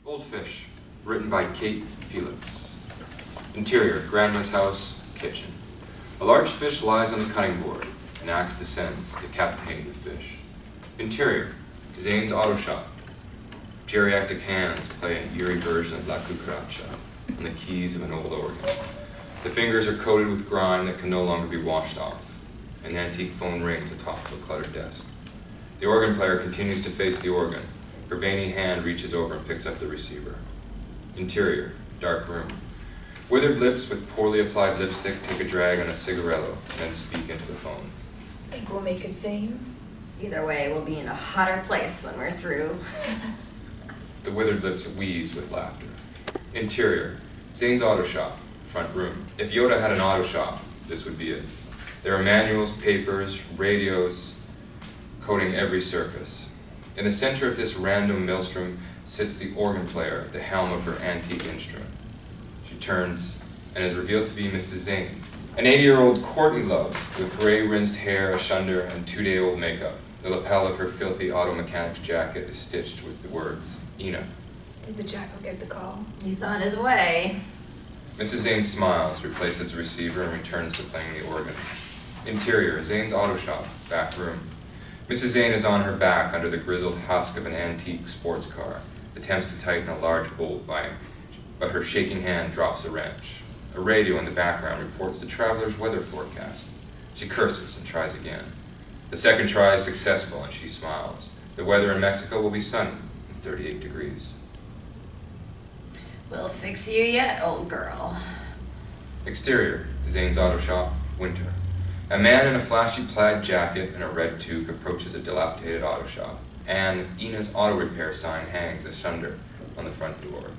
Goldfish, written by Kate Felix. Interior, Grandma's house, kitchen. A large fish lies on the cutting board. An axe descends, decapitating the fish. Interior, Zane's auto shop. Geriatric hands play an eerie version of La Cucaracha on the keys of an old organ. The fingers are coated with grime that can no longer be washed off. An antique phone rings atop of a cluttered desk. The organ player continues to face the organ. Her veiny hand reaches over and picks up the receiver. Interior, dark room. Withered lips with poorly applied lipstick take a drag on a cigarillo, then speak into the phone. Think we'll make it, Zane? Either way, we'll be in a hotter place when we're through. The withered lips wheeze with laughter. Interior, Zane's auto shop, front room. If Yoda had an auto shop, this would be it. There are manuals, papers, radios, coating every surface. In the center of this random maelstrom sits the organ player at the helm of her antique instrument. She turns and is revealed to be Mrs. Zane, an 80-year-old courtly love with gray-rinsed hair, a shunder, and 2-day-old makeup. The lapel of her filthy auto mechanic's jacket is stitched with the words, Ina. Did the jackal get the call? He's on his way. Mrs. Zane smiles, replaces the receiver, and returns to playing the organ. Interior, Zane's auto shop, back room. Mrs. Zane is on her back under the grizzled husk of an antique sports car, attempts to tighten a large bolt but her shaking hand drops the wrench. A radio in the background reports the traveler's weather forecast. She curses and tries again. The second try is successful and she smiles. The weather in Mexico will be sunny and 38 degrees. We'll fix you yet, old girl. Exterior, Zane's auto shop, winter. A man in a flashy plaid jacket and a red toque approaches a dilapidated auto shop, and Ina's auto repair sign hangs asunder on the front door.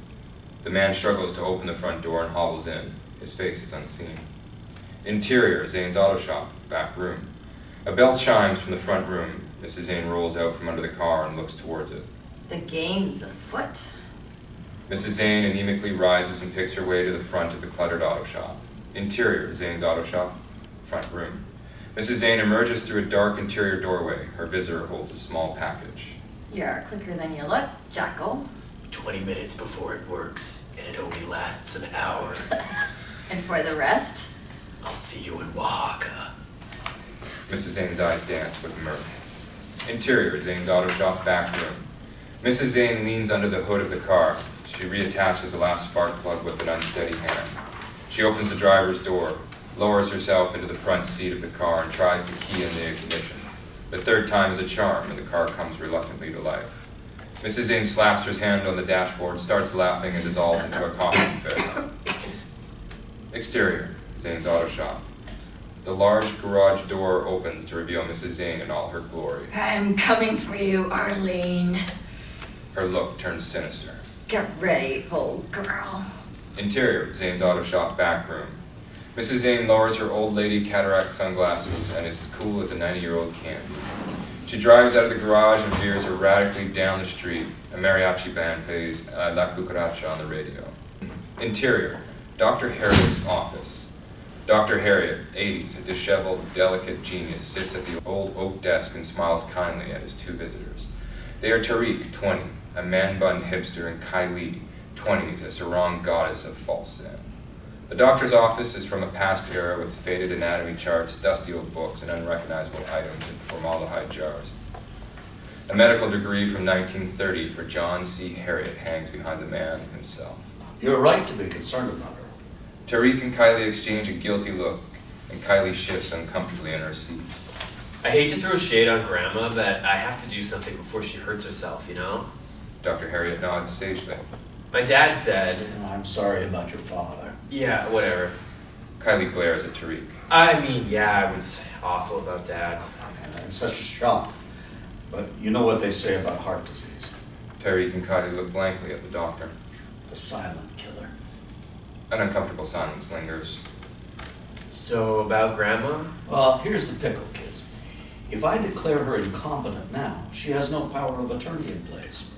The man struggles to open the front door and hobbles in. His face is unseen. Interior, Zane's auto shop, back room. A bell chimes from the front room. Mrs. Zane rolls out from under the car and looks towards it. The game's afoot. Mrs. Zane anemically rises and picks her way to the front of the cluttered auto shop. Interior, Zane's auto shop, front room. Mrs. Zane emerges through a dark interior doorway. Her visitor holds a small package. You're quicker than you look, jackal. 20 minutes before it works, and it only lasts an hour. And for the rest? I'll see you in Oaxaca. Mrs. Zane's eyes dance with mirth. Interior, Zane's auto shop, back room. Mrs. Zane leans under the hood of the car. She reattaches the last spark plug with an unsteady hand. She opens the driver's door, lowers herself into the front seat of the car, and tries to key in the ignition. The third time is a charm, and the car comes reluctantly to life. Mrs. Zane slaps her hand on the dashboard, starts laughing, and dissolves into a coughing fit. Exterior, Zane's auto shop. The large garage door opens to reveal Mrs. Zane in all her glory. I'm coming for you, Arlene. Her look turns sinister. Get ready, old girl. Interior, Zane's auto shop, back room. Mrs. Zane lowers her old lady cataract sunglasses and is cool as a 90-year-old can be. She drives out of the garage and veers erratically down the street. A mariachi band plays La Cucaracha on the radio. Interior, Dr. Harriet's office. Dr. Harriet, 80s, a disheveled, delicate genius, sits at the old oak desk and smiles kindly at his two visitors. They are Tariq, 20, a man-bun hipster, and Kylee, 20s, a sarong goddess of false sin. The doctor's office is from a past era with faded anatomy charts, dusty old books, and unrecognizable items in formaldehyde jars. A medical degree from 1930 for John C. Harriet hangs behind the man himself. You're right to be concerned about her. Tariq and Kylee exchange a guilty look, and Kylee shifts uncomfortably in her seat. I hate to throw shade on Grandma, but I have to do something before she hurts herself, you know? Dr. Harriet nods sagely. My dad said... I'm sorry about your father. Yeah, whatever. Kylee glares at Tariq. I mean, yeah, I was awful about Dad. And it's such a shock. But you know what they say about heart disease. Tariq and Kylee look blankly at the doctor. The silent killer. An uncomfortable silence lingers. So, about Grandma? Well, here's the pickle, kids. If I declare her incompetent now, she has no power of attorney in place.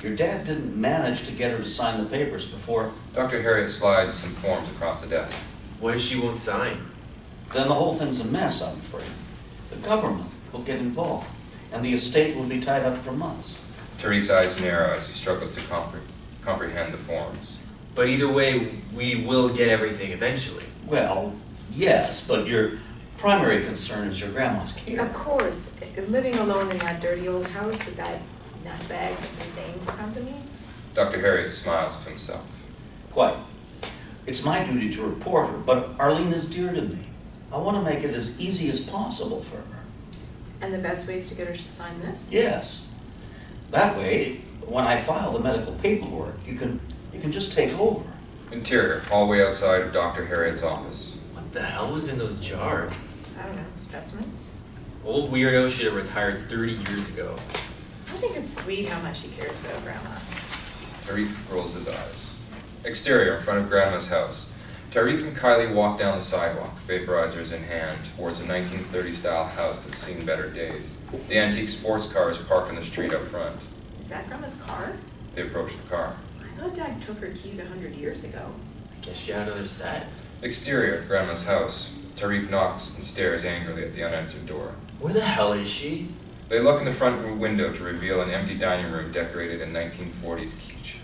Your dad didn't manage to get her to sign the papers before... Dr. Harriet slides some forms across the desk. What if she won't sign? Then the whole thing's a mess, I'm afraid. The government will get involved, and the estate will be tied up for months. Tariq's eyes narrow as he struggles to comprehend the forms. But either way, we will get everything eventually. Well, yes, but your primary concern is your grandma's care. Of course, living alone in that dirty old house with that nutbag Mrs. Zane for company. Dr. Harriet smiles to himself. Quite. It's my duty to report her, but Arlene is dear to me. I want to make it as easy as possible for her. And the best way is to get her to sign this? Yes. That way, when I file the medical paperwork, you can just take over. Interior, hallway outside of Dr. Harriet's office. What the hell was in those jars? I don't know, specimens? Old weirdo should have retired 30 years ago. I think it's sweet how much she cares about Grandma. Tariq rolls his eyes. Exterior, in front of Grandma's house. Tariq and Kylee walk down the sidewalk, vaporizers in hand, towards a 1930s-style house that's seen better days. The antique sports car is parked on the street up front. Is that Grandma's car? They approach the car. I thought Dad took her keys 100 years ago. I guess she had another set. Exterior, Grandma's house. Tariq knocks and stares angrily at the unanswered door. Where the hell is she? They look in the front window to reveal an empty dining room decorated in 1940s kitsch.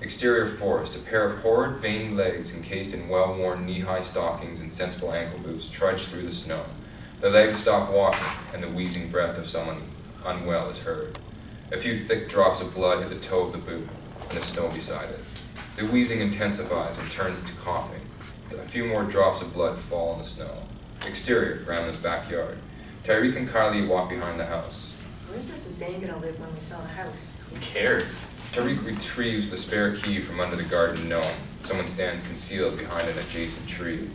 Exterior forest, a pair of horrid, veiny legs encased in well-worn knee-high stockings and sensible ankle boots trudge through the snow. The legs stop walking, and the wheezing breath of someone unwell is heard. A few thick drops of blood hit the toe of the boot, and the snow beside it. The wheezing intensifies and turns into coughing. A few more drops of blood fall on the snow. Exterior, Grandma's backyard. Tariq and Kylee walk behind the house. Where's Mrs. Zane gonna live when we sell the house? Who cares? Tariq retrieves the spare key from under the garden gnome. Someone stands concealed behind an adjacent tree.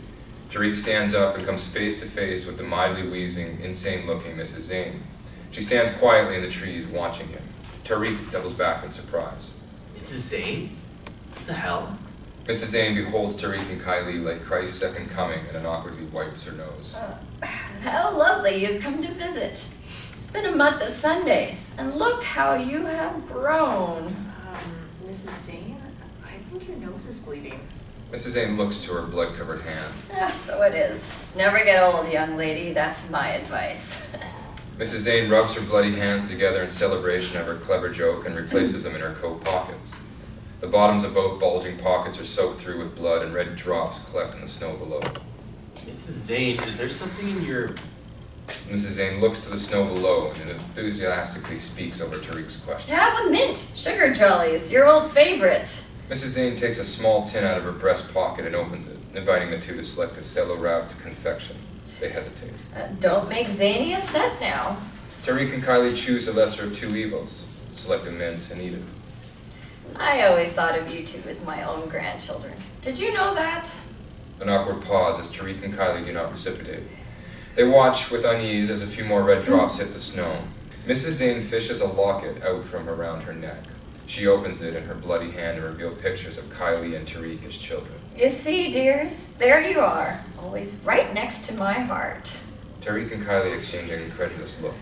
Tariq stands up and comes face to face with the mildly wheezing, insane-looking Mrs. Zane. She stands quietly in the trees, watching him. Tariq doubles back in surprise. Mrs. Zane? What the hell? Mrs. Zane beholds Tariq and Kylee like Christ's second coming and awkwardly wipes her nose. How lovely you've come to visit. It's been a month of Sundays, and look how you have grown. Mrs. Zane, I think your nose is bleeding. Mrs. Zane looks to her blood-covered hand. So it is. Never get old, young lady. That's my advice. Mrs. Zane rubs her bloody hands together in celebration of her clever joke and replaces them in her coat pockets. The bottoms of both bulging pockets are soaked through with blood, and red drops collect in the snow below. Mrs. Zane, is there something in your... Mrs. Zane looks to the snow below and enthusiastically speaks over Tariq's question. Have a mint. Sugar jollies, your old favorite. Mrs. Zane takes a small tin out of her breast pocket and opens it, inviting the two to select a cello-wrapped confection. They hesitate. Don't make Zany upset now. Tariq and Kylee choose the lesser of two evils, select a mint and eat it. I always thought of you two as my own grandchildren. Did you know that? An awkward pause as Tariq and Kylee do not reciprocate. They watch with unease as a few more red drops hit the snow. Mrs. Zane fishes a locket out from around her neck. She opens it in her bloody hand and reveals pictures of Kylee and Tariq as children. You see, dears, there you are, always right next to my heart. Tariq and Kylee exchange an incredulous look.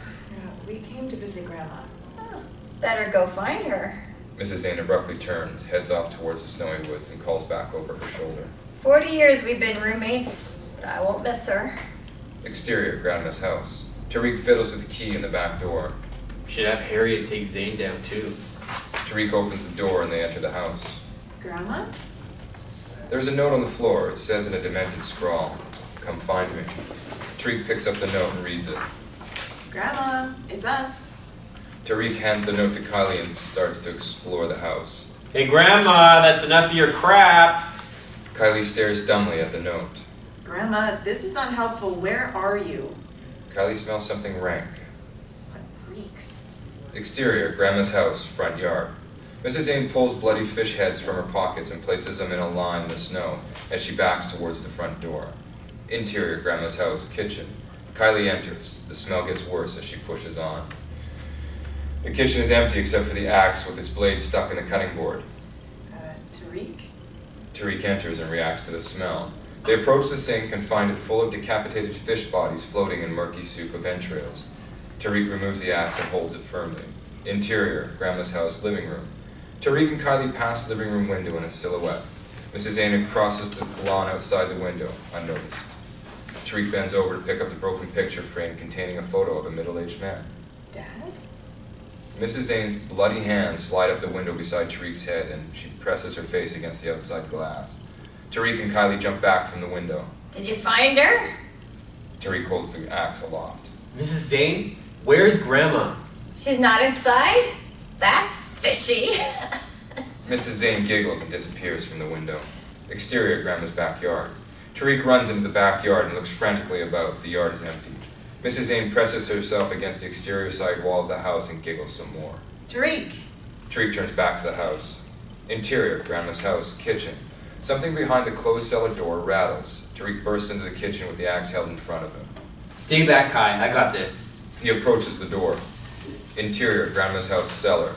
We came to visit Grandma. Oh, better go find her. Mrs. Zane abruptly turns, heads off towards the snowy woods, and calls back over her shoulder. 40 years we've been roommates, but I won't miss her. Exterior, Grandma's house. Tariq fiddles with the key in the back door. Should have Harriet take Zane down too. Tariq opens the door and they enter the house. Grandma? There is a note on the floor. It says in a demented scrawl, "Come find me." Tariq picks up the note and reads it. Grandma, it's us. Tariq hands the note to Kylee and starts to explore the house. Hey Grandma, that's enough of your crap. Kylee stares dumbly at the note. Grandma, this is unhelpful. Where are you? Kylee smells something rank. What reeks? Exterior, Grandma's house, front yard. Mrs. Zane pulls bloody fish heads from her pockets and places them in a line in the snow as she backs towards the front door. Interior, Grandma's house, kitchen. Kylee enters. The smell gets worse as she pushes on. The kitchen is empty except for the axe with its blade stuck in the cutting board. Tariq? Tariq enters and reacts to the smell. They approach the sink and find it full of decapitated fish bodies floating in murky soup of entrails. Tariq removes the axe and holds it firmly. Interior, Grandma's house, living room. Tariq and Kylee pass the living room window in a silhouette. Mrs. Zane crosses the lawn outside the window, unnoticed. Tariq bends over to pick up the broken picture frame containing a photo of a middle-aged man. Dad? Mrs. Zane's bloody hands slide up the window beside Tariq's head, and she presses her face against the outside glass. Tariq and Kylee jump back from the window. Did you find her? Tariq holds the axe aloft. Mrs. Zane, where's Grandma? She's not inside? That's fishy. Mrs. Zane giggles and disappears from the window. Exterior, Grandma's backyard. Tariq runs into the backyard and looks frantically about. The yard is empty. Mrs. Zane presses herself against the exterior side wall of the house and giggles some more. Tariq! Tariq turns back to the house. Interior, Grandma's house, kitchen. Something behind the closed cellar door rattles. Tariq bursts into the kitchen with the axe held in front of him. Stay back, Kai. I got this. He approaches the door. Interior, Grandma's house, cellar.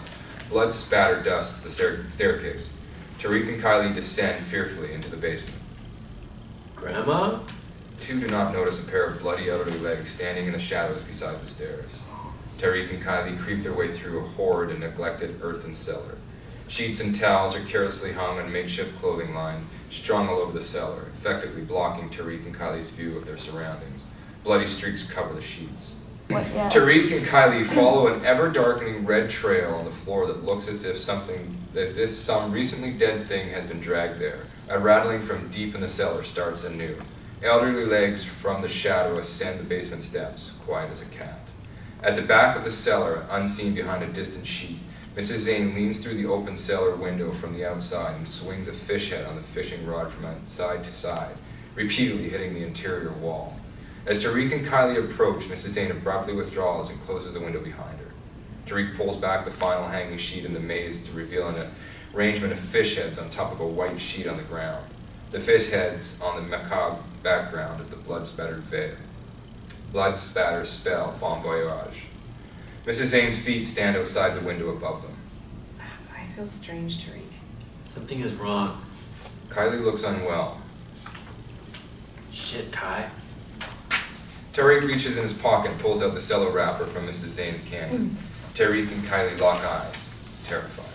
Blood spatter dusts the staircase. Tariq and Kylee descend fearfully into the basement. Grandma? Two do not notice a pair of bloody elderly legs standing in the shadows beside the stairs. Tariq and Kylee creep their way through a horrid and neglected earthen cellar. Sheets and towels are carelessly hung on a makeshift clothing line, strung all over the cellar, effectively blocking Tariq and Kylie's view of their surroundings. Bloody streaks cover the sheets. Yes. Tariq and Kylee follow an ever-darkening red trail on the floor that looks as if some recently dead thing has been dragged there. A rattling from deep in the cellar starts anew. Elderly legs from the shadow ascend the basement steps, quiet as a cat. At the back of the cellar, unseen behind a distant sheet, Mrs. Zane leans through the open cellar window from the outside and swings a fish head on the fishing rod from side to side, repeatedly hitting the interior wall. As Tariq and Kylee approach, Mrs. Zane abruptly withdraws and closes the window behind her. Tariq pulls back the final hanging sheet in the maze to reveal an arrangement of fish heads on top of a white sheet on the ground. The fish heads on the macabre background of the blood-spattered veil. Blood-spatter spell, bon voyage. Mrs. Zane's feet stand outside the window above them. I feel strange, Tariq. Something is wrong. Kylee looks unwell. Shit, Kai. Tariq reaches in his pocket and pulls out the cello wrapper from Mrs. Zane's candy. Tariq and Kylee lock eyes, terrified.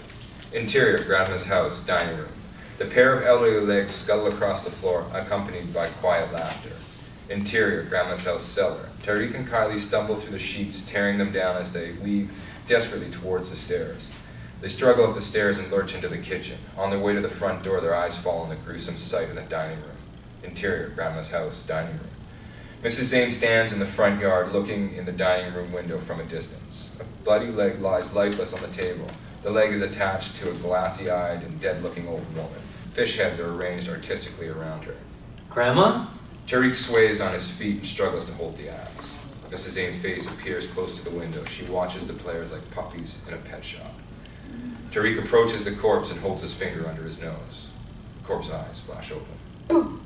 Interior, Grandma's house, dining room. The pair of elderly legs scuttle across the floor, accompanied by quiet laughter. Interior, Grandma's house, cellar. Tariq and Kylee stumble through the sheets, tearing them down as they weave desperately towards the stairs. They struggle up the stairs and lurch into the kitchen. On their way to the front door, their eyes fall on the gruesome sight in the dining room. Interior, Grandma's house, dining room. Mrs. Zane stands in the front yard, looking in the dining room window from a distance. A bloody leg lies lifeless on the table. The leg is attached to a glassy-eyed and dead-looking old woman. Fish heads are arranged artistically around her. Grandma? Tariq sways on his feet and struggles to hold the axe. Mrs. Zane's face appears close to the window. She watches the players like puppies in a pet shop. Tariq approaches the corpse and holds his finger under his nose. The corpse's eyes flash open.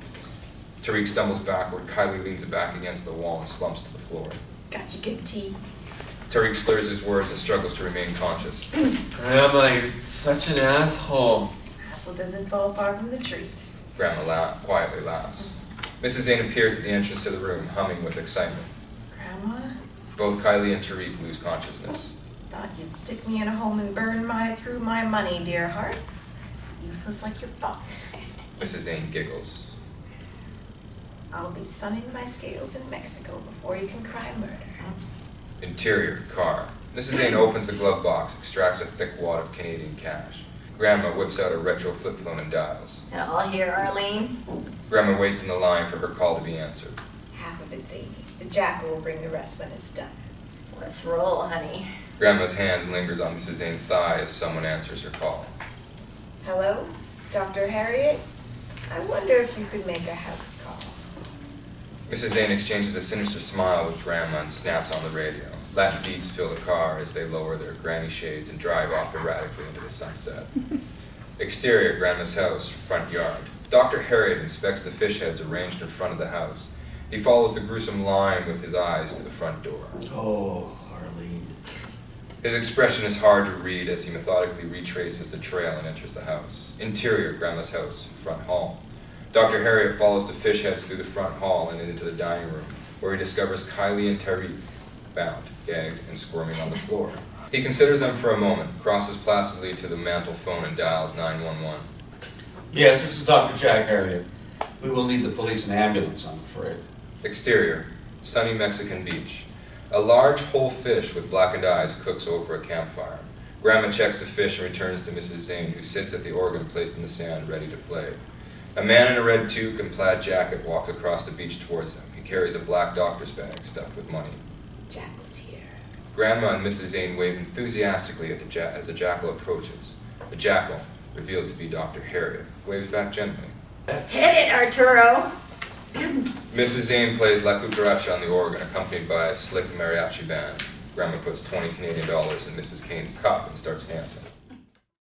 Tariq stumbles backward. Kylee leans back against the wall and slumps to the floor. Got you good tea. Tariq slurs his words and struggles to remain conscious. Grandma, you're such an asshole. Apple doesn't fall far from the tree. Grandma quietly laughs. Mrs. Zane appears at the entrance to the room, humming with excitement. Grandma, Both Kylee and Tariq lose consciousness. thought you'd stick me in a home and burn through my money, dear hearts. Useless like your father. Mrs. Zane giggles. I'll be sunning my scales in Mexico before you can cry murder. Interior, car. Mrs. Zane opens the glove box, extracts a thick wad of Canadian cash. Grandma whips out a retro flip phone and dials. And all here, Arlene? Grandma waits in the line for her call to be answered. Half of it's 80. The jackal will bring the rest when it's done. Let's roll, honey. Grandma's hand lingers on Mrs. Zane's thigh as someone answers her call. Hello? Dr. Harriet? I wonder if you could make a house call. Mrs. Zane exchanges a sinister smile with Grandma and snaps on the radio. Latin beats fill the car as they lower their granny shades and drive off erratically into the sunset. Exterior, Grandma's house, front yard. Dr. Harriet inspects the fish heads arranged in front of the house. He follows the gruesome line with his eyes to the front door. Oh, Arlene. His expression is hard to read as he methodically retraces the trail and enters the house. Interior, Grandma's house, front hall. Dr. Harriet follows the fish heads through the front hall and into the dining room, where he discovers Kylee and Tariq, bound, gagged, and squirming on the floor. He considers them for a moment, crosses placidly to the mantel phone and dials 911. Yes, this is Dr. Jack Harriet. We will need the police and ambulance, I'm afraid. Exterior, sunny Mexican beach. A large whole fish with blackened eyes cooks over a campfire. Grandma checks the fish and returns to Mrs. Zane, who sits at the organ placed in the sand, ready to play. A man in a red toque and plaid jacket walks across the beach towards them. He carries a black doctor's bag stuffed with money. Jackal's here. Grandma and Mrs. Zane wave enthusiastically at as the jackal approaches. The jackal, revealed to be Dr. Harriet, waves back gently. Hit it, Arturo! Mrs. Zane plays La Cucaracha on the organ, accompanied by a slick mariachi band. Grandma puts $20 Canadian in Mrs. Kane's cup and starts dancing.